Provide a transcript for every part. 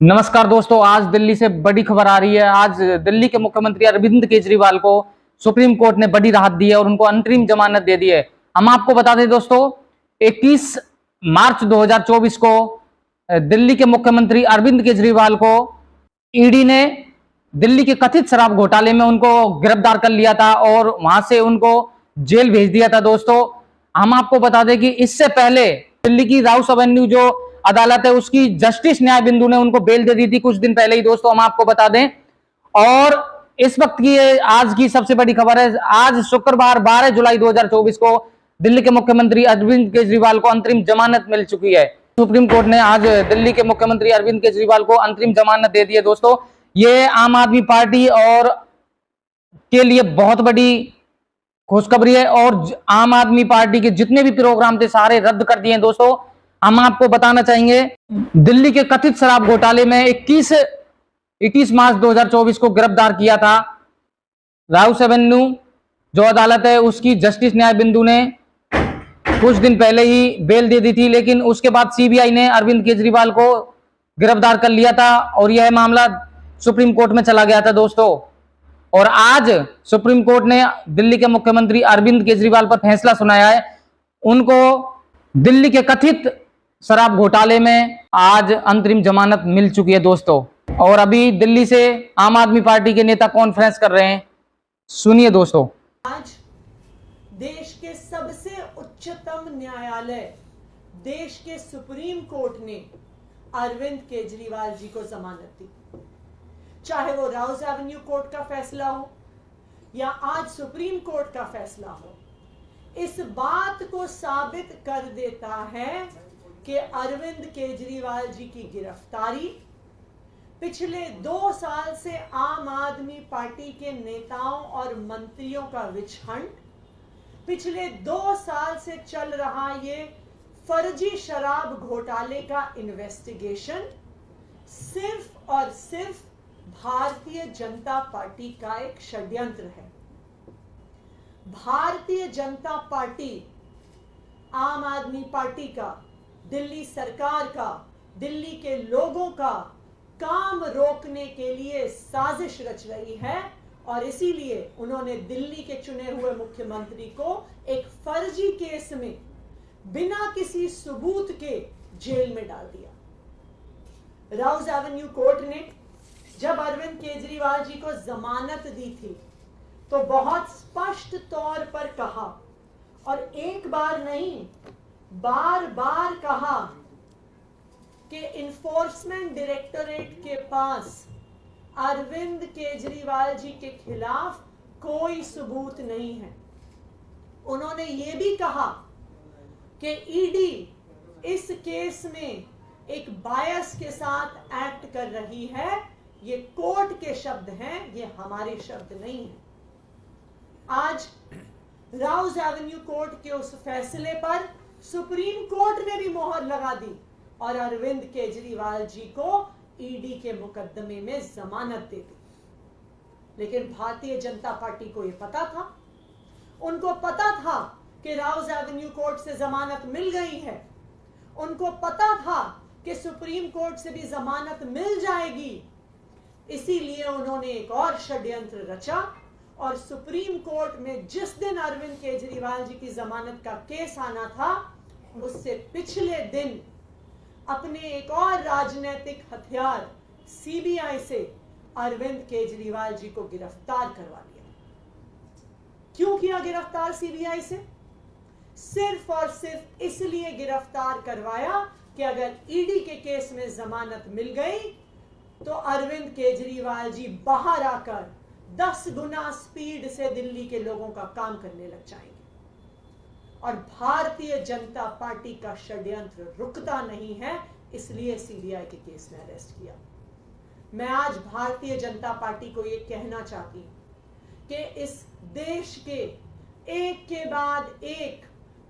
नमस्कार दोस्तों, आज दिल्ली से बड़ी खबर आ रही है। आज दिल्ली के मुख्यमंत्री अरविंद केजरीवाल को सुप्रीम कोर्ट ने बड़ी राहत दी है और उनको अंतरिम जमानत दे दी है। हम आपको बता दें दोस्तों, 21 मार्च 2024 को दिल्ली के मुख्यमंत्री अरविंद केजरीवाल को ईडी ने दिल्ली के कथित शराब घोटाले में उनको गिरफ्तार कर लिया था और वहां से उनको जेल भेज दिया था। दोस्तों, हम आपको बता दें कि इससे पहले दिल्ली की राउस एवेन्यू जो अदालत है उसकी जस्टिस न्याय बिंदु ने उनको बेल दे दी थी कुछ दिन पहले ही। दोस्तों, हम आपको बता दें, और इस वक्त की आज की सबसे बड़ी खबर है, आज शुक्रवार 12 जुलाई 2024 को दिल्ली के मुख्यमंत्री अरविंद केजरीवाल को अंतरिम जमानत मिल चुकी है। सुप्रीम कोर्ट ने आज दिल्ली के मुख्यमंत्री अरविंद केजरीवाल को अंतरिम जमानत दे दी है। दोस्तों, ये आम आदमी पार्टी और के लिए बहुत बड़ी खुशखबरी है और आम आदमी पार्टी के जितने भी प्रोग्राम थे सारे रद्द कर दिए हैं। दोस्तों, हम आपको बताना चाहेंगे, दिल्ली के कथित शराब घोटाले में 21 मार्च 2024 को गिरफ्तार किया था। राउस एवेन्यू जो अदालत है उसकी जस्टिस न्याय बिंदु ने कुछ दिन पहले ही बेल दे दी थी, लेकिन उसके बाद सीबीआई ने अरविंद केजरीवाल को गिरफ्तार कर लिया था और यह मामला सुप्रीम कोर्ट में चला गया था। दोस्तों, और आज सुप्रीम कोर्ट ने दिल्ली के मुख्यमंत्री अरविंद केजरीवाल पर फैसला सुनाया है। उनको दिल्ली के कथित शराब घोटाले में आज अंतरिम जमानत मिल चुकी है। दोस्तों, और अभी दिल्ली से आम आदमी पार्टी के नेता कॉन्फ्रेंस कर रहे हैं, सुनिए दोस्तों। आज देश के सबसे उच्चतम न्यायालय, देश के सुप्रीम कोर्ट ने अरविंद केजरीवाल जी को जमानत दी। चाहे वो राउस एवेन्यू कोर्ट का फैसला हो या आज सुप्रीम कोर्ट का फैसला हो, इस बात को साबित कर देता है कि अरविंद केजरीवाल जी की गिरफ्तारी पिछले 2 साल से आम आदमी पार्टी के नेताओं और मंत्रियों का विचहंट, पिछले 2 साल से चल रहा ये फर्जी शराब घोटाले का इन्वेस्टिगेशन सिर्फ और सिर्फ भारतीय जनता पार्टी का एक षड्यंत्र है। भारतीय जनता पार्टी आम आदमी पार्टी का, दिल्ली सरकार का, दिल्ली के लोगों का काम रोकने के लिए साजिश रच रही है और इसीलिए उन्होंने दिल्ली के चुने हुए मुख्यमंत्री को एक फर्जी केस में बिना किसी सबूत के जेल में डाल दिया। राउस एवेन्यू कोर्ट ने जब अरविंद केजरीवाल जी को जमानत दी थी तो बहुत स्पष्ट तौर पर कहा, और एक बार नहीं बार बार कहा, कि इन्फोर्समेंट डायरेक्टोरेट के पास अरविंद केजरीवाल जी के खिलाफ कोई सबूत नहीं है। उन्होंने ये भी कहा कि ईडी इस केस में एक बायस के साथ एक्ट कर रही है। ये कोर्ट के शब्द हैं, ये हमारे शब्द नहीं हैं। आज राउस एवेन्यू कोर्ट के उस फैसले पर सुप्रीम कोर्ट ने भी मोहर लगा दी और अरविंद केजरीवाल जी को ईडी के मुकदमे में जमानत दे दी। लेकिन भारतीय जनता पार्टी को यह पता था, उनको पता था कि राउस एवेन्यू कोर्ट से जमानत मिल गई है, उनको पता था कि सुप्रीम कोर्ट से भी जमानत मिल जाएगी। इसीलिए उन्होंने एक और षड्यंत्र रचा और सुप्रीम कोर्ट में जिस दिन अरविंद केजरीवाल जी की जमानत का केस आना था, उससे पिछले दिन अपने एक और राजनीतिक हथियार सीबीआई से अरविंद केजरीवाल जी को गिरफ्तार करवा लिया। क्यों किया गिरफ्तार सीबीआई से? सिर्फ और सिर्फ इसलिए गिरफ्तार करवाया कि अगर ईडी के केस में जमानत मिल गई तो अरविंद केजरीवाल जी बाहर आकर 10 गुना स्पीड से दिल्ली के लोगों का काम करने लग जाएंगे और भारतीय जनता पार्टी का षड्यंत्र रुकता नहीं है। इसलिए सीबीआई के केस में अरेस्ट किया। मैं आज भारतीय जनता पार्टी को यह कहना चाहती हूं कि इस देश के एक के बाद एक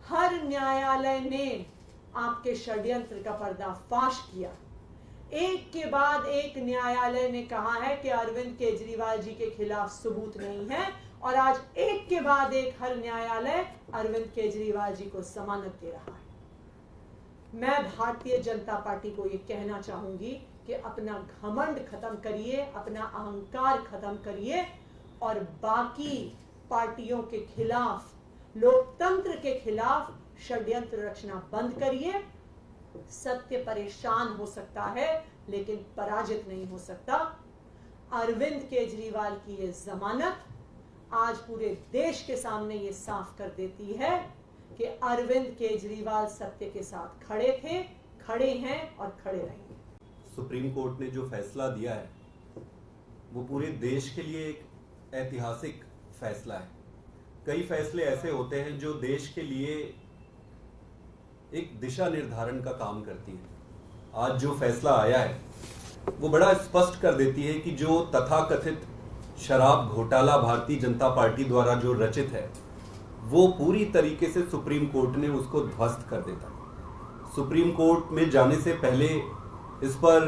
हर न्यायालय ने आपके षड्यंत्र का पर्दाफाश किया। एक के बाद एक न्यायालय ने कहा है कि अरविंद केजरीवाल जी के खिलाफ सबूत नहीं है और आज एक के बाद एक हर न्यायालय अरविंद केजरीवाल जी को जमानत दे रहा है। मैं भारतीय जनता पार्टी को यह कहना चाहूंगी कि अपना घमंड खत्म करिए, अपना अहंकार खत्म करिए और बाकी पार्टियों के खिलाफ, लोकतंत्र के खिलाफ षड्यंत्र रचना बंद करिए। सत्य परेशान हो सकता है लेकिन पराजित नहीं हो सकता। अरविंद केजरीवाल की ये जमानत आज पूरे देश के सामने ये साफ कर देती है कि अरविंद केजरीवाल सत्य के साथ खड़े थे, खड़े हैं और खड़े रहेंगे। सुप्रीम कोर्ट ने जो फैसला दिया है वो पूरे देश के लिए एक ऐतिहासिक फैसला है। कई फैसले ऐसे होते हैं जो देश के लिए एक दिशा निर्धारण का काम करती है। आज जो फैसला आया है वो बड़ा स्पष्ट कर देती है कि जो तथाकथित शराब घोटाला भारतीय जनता पार्टी द्वारा जो रचित है वो पूरी तरीके से सुप्रीम कोर्ट ने उसको ध्वस्त कर देता है। सुप्रीम कोर्ट में जाने से पहले इस पर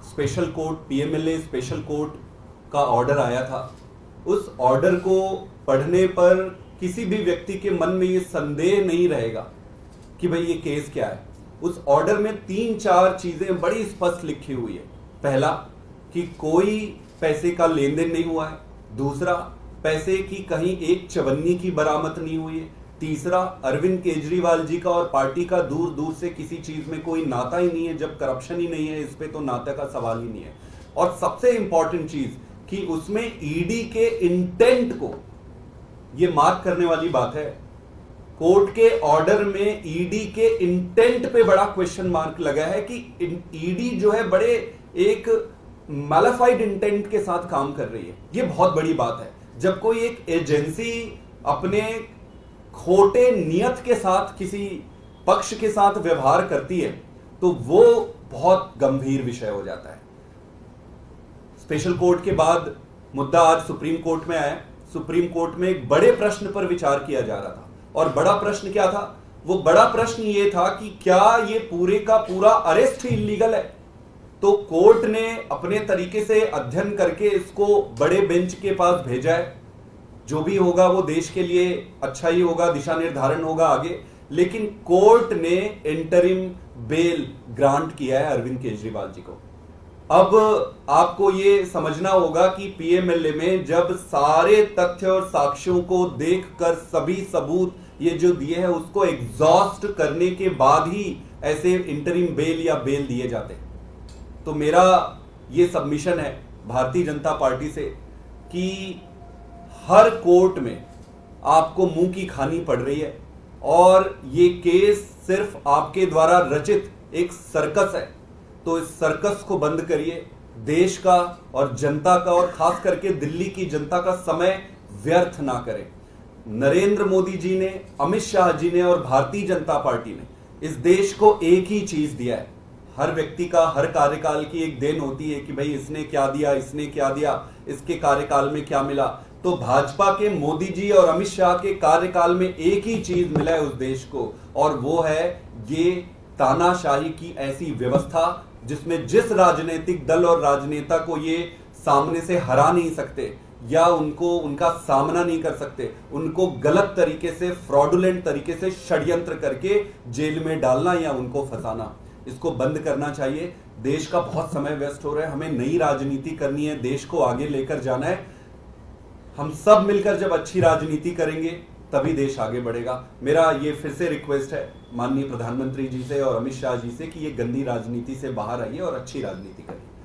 special court, PMLA special court का ऑर्डर आया था। उस ऑर्डर को पढ़ने पर किसी भी व्यक्ति के मन में ये संदेह नहीं रहेगा कि भाई ये केस क्या है। उस ऑर्डर में 3-4 चीजें बड़ी स्पष्ट लिखी हुई है। पहला कि कोई पैसे का लेन देन नहीं हुआ है। दूसरा, पैसे की कहीं एक चवन्नी की बरामद नहीं हुई है। तीसरा, अरविंद केजरीवाल जी का और पार्टी का दूर दूर से किसी चीज में कोई नाता ही नहीं है। जब करप्शन ही नहीं है इस पे तो नाता का सवाल ही नहीं है। और सबसे इंपॉर्टेंट चीज कि उसमें ईडी के इंटेंट को ये मार्क करने वाली बात है। कोर्ट के ऑर्डर में ईडी के इंटेंट पे बड़ा क्वेश्चन मार्क लगा है कि ईडी जो है बड़े एक मैलिफाइड इंटेंट के साथ काम कर रही है। ये बहुत बड़ी बात है। जब कोई एक एजेंसी अपने खोटे नियत के साथ किसी पक्ष के साथ व्यवहार करती है तो वो बहुत गंभीर विषय हो जाता है। स्पेशल कोर्ट के बाद मुद्दा आज सुप्रीम कोर्ट में आया। सुप्रीम कोर्ट में एक बड़े प्रश्न पर विचार किया जा रहा था। और बड़ा प्रश्न क्या था? वो बड़ा प्रश्न ये था कि क्या ये पूरे का पूरा अरेस्ट ही इलीगल है। तो कोर्ट ने अपने तरीके से अध्ययन करके इसको बड़े बेंच के पास भेजा है। जो भी होगा वो देश के लिए अच्छा ही होगा, दिशा निर्धारण होगा आगे। लेकिन कोर्ट ने इंटरिम बेल ग्रांट किया है अरविंद केजरीवाल जी को। अब आपको ये समझना होगा कि पीएमएलए में जब सारे तथ्य और साक्ष्यों को देखकर सभी सबूत ये जो दिए हैं उसको एग्जॉस्ट करने के बाद ही ऐसे इंटरिम बेल या बेल दिए जाते हैं। तो मेरा ये सबमिशन है भारतीय जनता पार्टी से कि हर कोर्ट में आपको मुंह की खानी पड़ रही है और ये केस सिर्फ आपके द्वारा रचित एक सर्कस है। तो इस सर्कस को बंद करिए। देश का और जनता का और खास करके दिल्ली की जनता का समय व्यर्थ ना करें। नरेंद्र मोदी जी ने, अमित शाह जी ने और भारतीय जनता पार्टी ने इस देश को एक ही चीज दिया है। हर व्यक्ति का हर कार्यकाल की एक देन होती है कि भाई इसने क्या दिया, इसने क्या दिया, इसके कार्यकाल में क्या मिला। तो भाजपा के मोदी जी और अमित शाह के कार्यकाल में एक ही चीज मिला है उस देश को और वो है ये तानाशाही की ऐसी व्यवस्था जिसमें जिस राजनीतिक दल और राजनेता को ये सामने से हरा नहीं सकते या उनका सामना नहीं कर सकते, उनको गलत तरीके से, फ्रॉडुलेंट तरीके से षड्यंत्र करके जेल में डालना या उनको फंसाना, इसको बंद करना चाहिए। देश का बहुत समय वेस्ट हो रहा है। हमें नई राजनीति करनी है, देश को आगे लेकर जाना है। हम सब मिलकर जब अच्छी राजनीति करेंगे तभी देश आगे बढ़ेगा। मेरा ये फिर से रिक्वेस्ट है माननीय प्रधानमंत्री जी से और अमित शाह जी से कि ये गंदी राजनीति से बाहर आइए और अच्छी राजनीति करिए।